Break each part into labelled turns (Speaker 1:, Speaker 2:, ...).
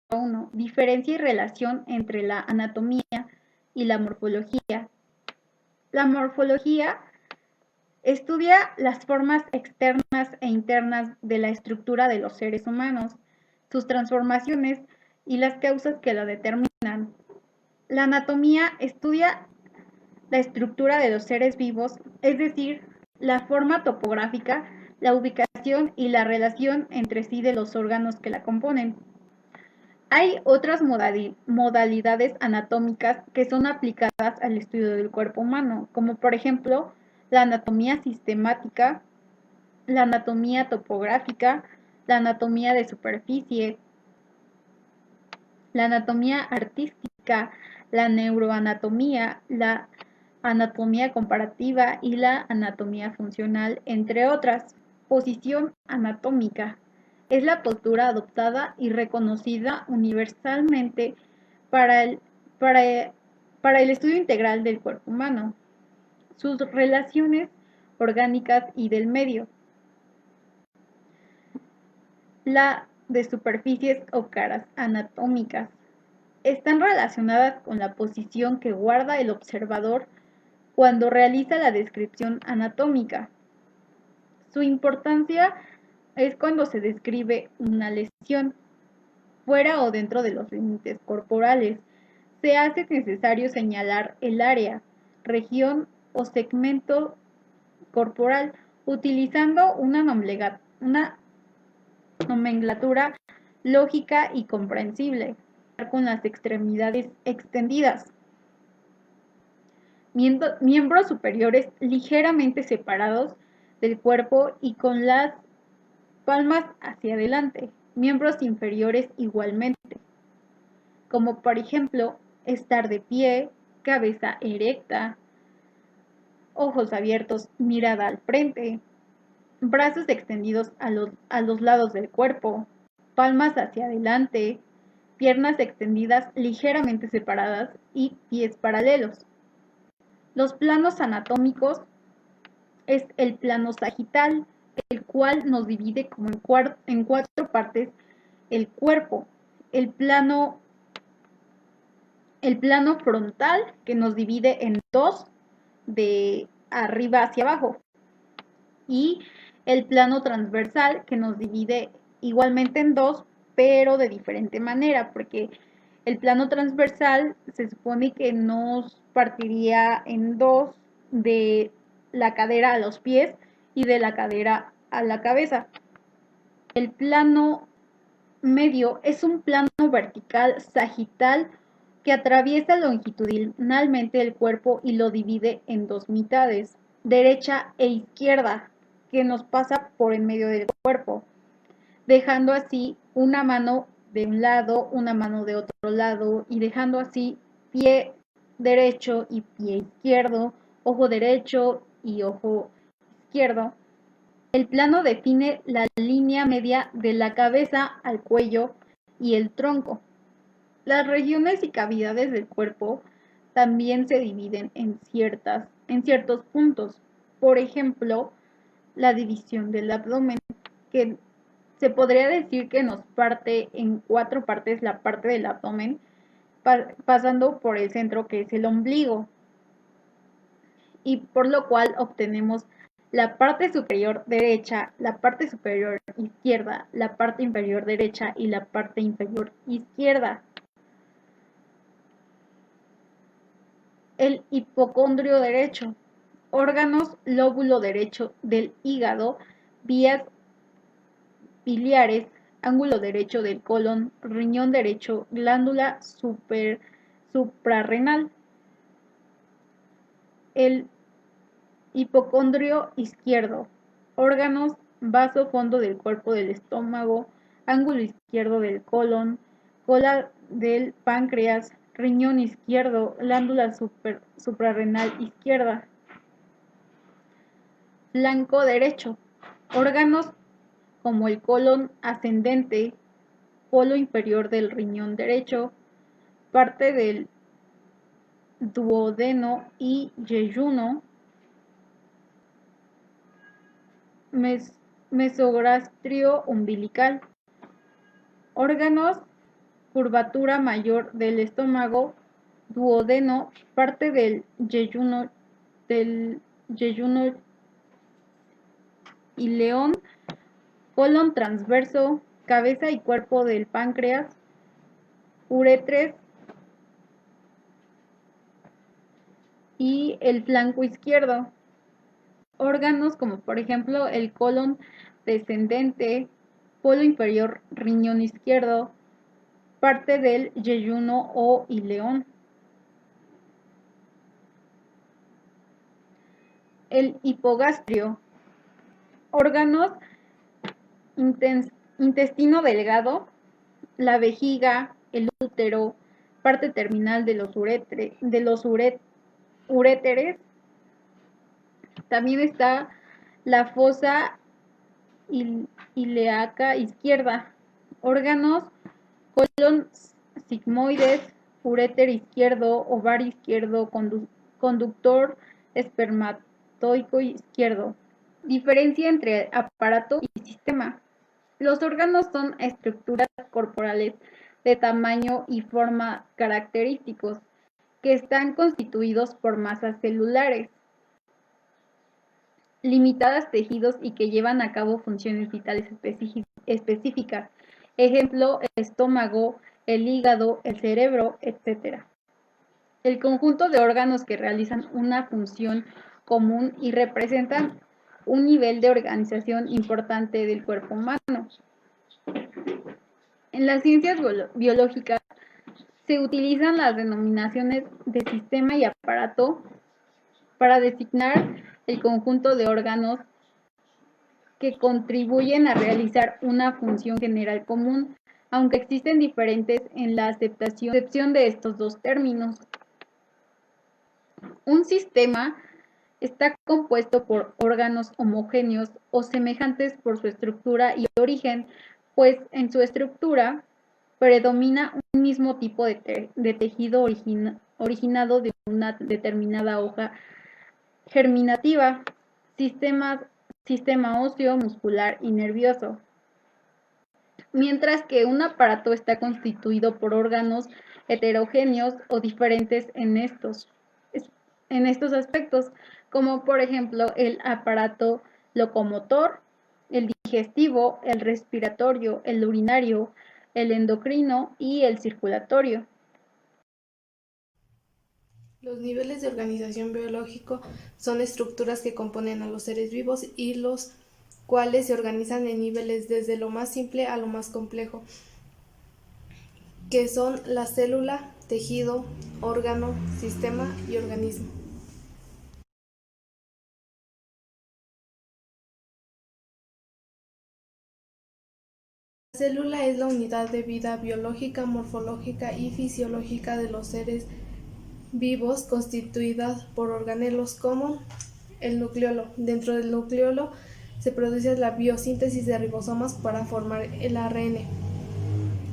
Speaker 1: 1. Diferencia y relación entre la anatomía y la morfología. La morfología estudia las formas externas e internas de la estructura de los seres humanos, sus transformaciones y las causas que la determinan. La anatomía estudia la estructura de los seres vivos, es decir, la forma topográfica, la ubicación y la relación entre sí de los órganos que la componen. Hay otras modalidades anatómicas que son aplicadas al estudio del cuerpo humano, como por ejemplo la anatomía sistemática, la anatomía topográfica, la anatomía de superficie, la anatomía artística, la neuroanatomía, la anatomía comparativa y la anatomía funcional, entre otras. Posición anatómica. Es la postura adoptada y reconocida universalmente para el, para, para el estudio integral del cuerpo humano, sus relaciones orgánicas y del medio. La de superficies o caras anatómicas. Están relacionadas con la posición que guarda el observador cuando realiza la descripción anatómica. Su importancia es cuando se describe una lesión, fuera o dentro de los límites corporales. Se hace necesario señalar el área, región o segmento corporal utilizando una nomenclatura lógica y comprensible, con las extremidades extendidas. Miembros superiores ligeramente separados del cuerpo y con las palmas hacia adelante. Miembros inferiores igualmente, como por ejemplo estar de pie, cabeza erecta, ojos abiertos, mirada al frente, brazos extendidos a los lados del cuerpo, palmas hacia adelante, piernas extendidas ligeramente separadas y pies paralelos. Los planos anatómicos es el plano sagital, el cual nos divide como en cuatro partes el cuerpo. El plano frontal, que nos divide en dos, de arriba hacia abajo. Y el plano transversal, que nos divide igualmente en dos, pero de diferente manera, porque el plano transversal se supone que nos partiría en dos, de la cadera a los pies y de la cadera a la cabeza. El plano medio es un plano vertical sagital que atraviesa longitudinalmente el cuerpo y lo divide en dos mitades, derecha e izquierda, que nos pasa por en medio del cuerpo, dejando así una mano de un lado, una mano de otro lado y dejando así pie derecho y pie izquierdo, ojo derecho y ojo izquierdo. El plano define la línea media de la cabeza al cuello y el tronco. Las regiones y cavidades del cuerpo también se dividen en ciertos puntos. Por ejemplo, la división del abdomen, que se podría decir que nos parte en cuatro partes la parte del abdomen, pasando por el centro, que es el ombligo, y por lo cual obtenemos la parte superior derecha, la parte superior izquierda, la parte inferior derecha y la parte inferior izquierda. El hipocondrio derecho, órganos, lóbulo derecho del hígado, vías biliares, ángulo derecho del colon, riñón derecho, glándula suprarrenal. El hipocondrio izquierdo, órganos, vaso fondo del cuerpo del estómago, ángulo izquierdo del colon, cola del páncreas, riñón izquierdo, glándula suprarrenal izquierda. Flanco derecho, órganos como el colon ascendente, polo inferior del riñón derecho, parte del duodeno y yeyuno, mesogastrio umbilical, órganos curvatura mayor del estómago, duodeno, parte del yeyuno y león, colon transverso, cabeza y cuerpo del páncreas, uretres y el flanco izquierdo. Órganos como por ejemplo el colon descendente, polo inferior riñón izquierdo, parte del yeyuno o ileón. El hipogastrio. Órganos: intestino delgado, la vejiga, el útero, parte terminal de los uréteres. También está la fosa ilíaca izquierda. Órganos: colon sigmoides, uréter izquierdo, ovario izquierdo, conductor espermatoico izquierdo. Diferencia entre aparato y sistema. Los órganos son estructuras corporales de tamaño y forma característicos que están constituidos por masas celulares limitadas, tejidos y que llevan a cabo funciones vitales específicas. Ejemplo: estómago, el hígado, el cerebro, etc. El conjunto de órganos que realizan una función común y representan un nivel de organización importante del cuerpo humano. En las ciencias biológicas se utilizan las denominaciones de sistema y aparato para designar el conjunto de órganos que contribuyen a realizar una función general común, aunque existen diferentes en la acepción de estos dos términos. Un sistema está compuesto por órganos homogéneos o semejantes por su estructura y origen, pues en su estructura predomina un mismo tipo de tejido originado de una determinada hoja germinativa, sistema óseo, muscular y nervioso. Mientras que un aparato está constituido por órganos heterogéneos o diferentes en estos aspectos, como por ejemplo el aparato locomotor, el digestivo, el respiratorio, el urinario, el endocrino y el circulatorio.
Speaker 2: Los niveles de organización biológico son estructuras que componen a los seres vivos y los cuales se organizan en niveles desde lo más simple a lo más complejo, que son la célula, tejido, órgano, sistema y organismo. La célula es la unidad de vida biológica, morfológica y fisiológica de los seres vivos, constituidas por organelos como el nucleolo. Dentro del nucleolo se produce la biosíntesis de ribosomas para formar el ARN.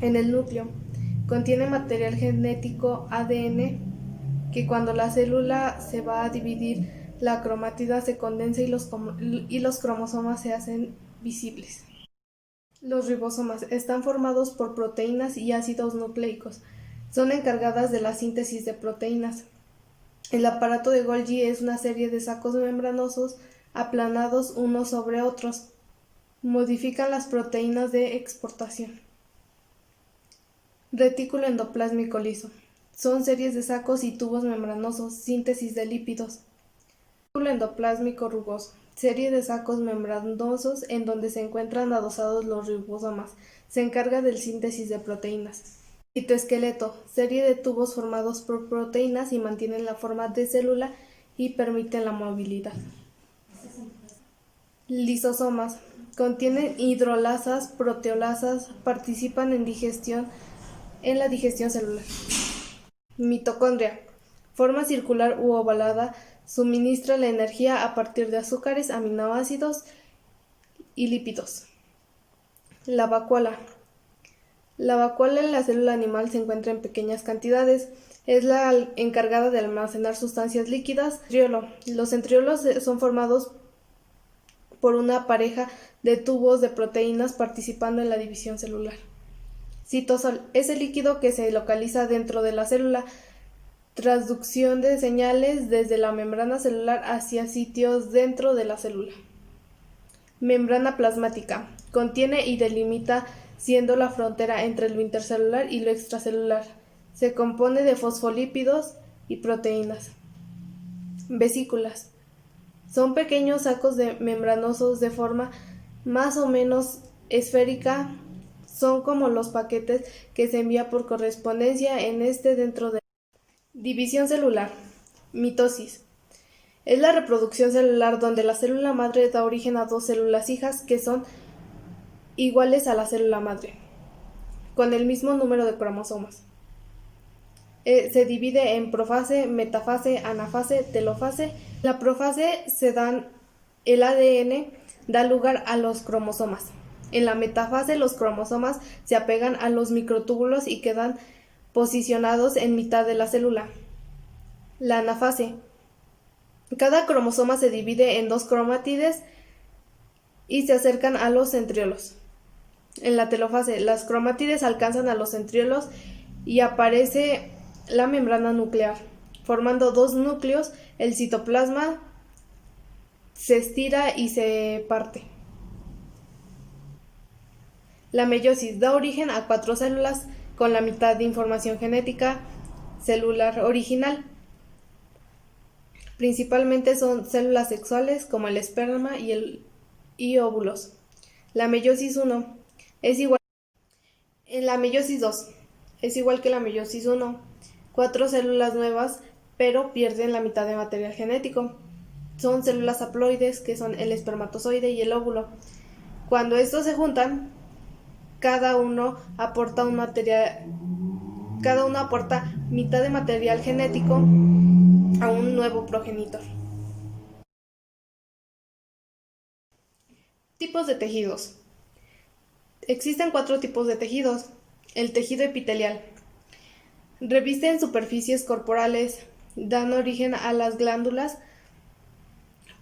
Speaker 2: En el núcleo contiene material genético ADN que cuando la célula se va a dividir, la cromátida se condensa y los cromosomas se hacen visibles. Los ribosomas están formados por proteínas y ácidos nucleicos. Son encargadas de la síntesis de proteínas. El aparato de Golgi es una serie de sacos membranosos aplanados unos sobre otros. Modifican las proteínas de exportación. Retículo endoplásmico liso. Son series de sacos y tubos membranosos, síntesis de lípidos. Retículo endoplásmico rugoso. Serie de sacos membranosos en donde se encuentran adosados los ribosomas. Se encarga de la síntesis de proteínas. Citoesqueleto. Serie de tubos formados por proteínas y mantienen la forma de célula y permiten la movilidad. Lisosomas. Contienen hidrolasas, proteolasas, participan en la digestión celular. Mitocondria. Forma circular u ovalada, suministra la energía a partir de azúcares, aminoácidos y lípidos. La vacuola. La vacuola en la célula animal se encuentra en pequeñas cantidades. Es la encargada de almacenar sustancias líquidas. Centriolo. Los centriolos son formados por una pareja de tubos de proteínas participando en la división celular. Citosol es el líquido que se localiza dentro de la célula. Transducción de señales desde la membrana celular hacia sitios dentro de la célula. Membrana plasmática. Contiene y delimita siendo la frontera entre lo intercelular y lo extracelular. Se compone de fosfolípidos y proteínas. Vesículas. Son pequeños sacos membranosos de forma más o menos esférica. Son como los paquetes que se envía por correspondencia dentro de. División celular. Mitosis. Es la reproducción celular donde la célula madre da origen a dos células hijas que son iguales a la célula madre, con el mismo número de cromosomas. Se divide en profase, metafase, anafase, telofase. La profase el ADN da lugar a los cromosomas. En la metafase los cromosomas se apegan a los microtúbulos y quedan posicionados en mitad de la célula. La anafase. Cada cromosoma se divide en dos cromátides y se acercan a los centriolos. En la telofase, las cromátides alcanzan a los centriolos y aparece la membrana nuclear, formando dos núcleos. El citoplasma se estira y se parte. La meiosis da origen a 4 células con la mitad de información genética celular original. Principalmente son células sexuales como el esperma y óvulos. La meiosis 1 es igual. En la meiosis 2 es igual que la meiosis 1, 4 células nuevas, pero pierden la mitad de material genético. Son células haploides, que son el espermatozoide y el óvulo. Cuando estos se juntan, cada uno aporta mitad de material genético a un nuevo progenitor. Tipos de tejidos. Existen 4 tipos de tejidos. El tejido epitelial. Revisten superficies corporales, dan origen a las glándulas,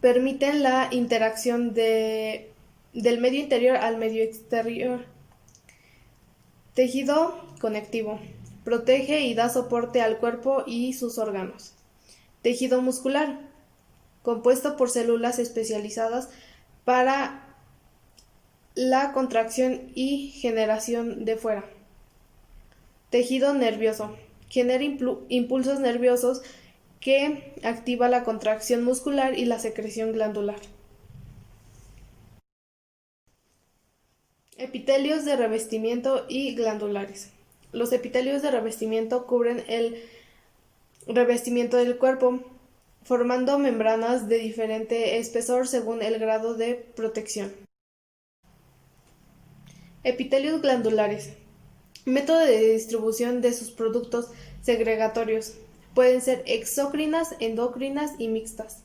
Speaker 2: permiten la interacción del medio interior al medio exterior. Tejido conectivo. Protege y da soporte al cuerpo y sus órganos. Tejido muscular. Compuesto por células especializadas para la contracción y generación de fuerza. Tejido nervioso. Genera impulsos nerviosos que activa la contracción muscular y la secreción glandular. Epitelios de revestimiento y glandulares. Los epitelios de revestimiento cubren el revestimiento del cuerpo, formando membranas de diferente espesor según el grado de protección. Epitelios glandulares. Método de distribución de sus productos segregatorios. Pueden ser exócrinas, endocrinas y mixtas.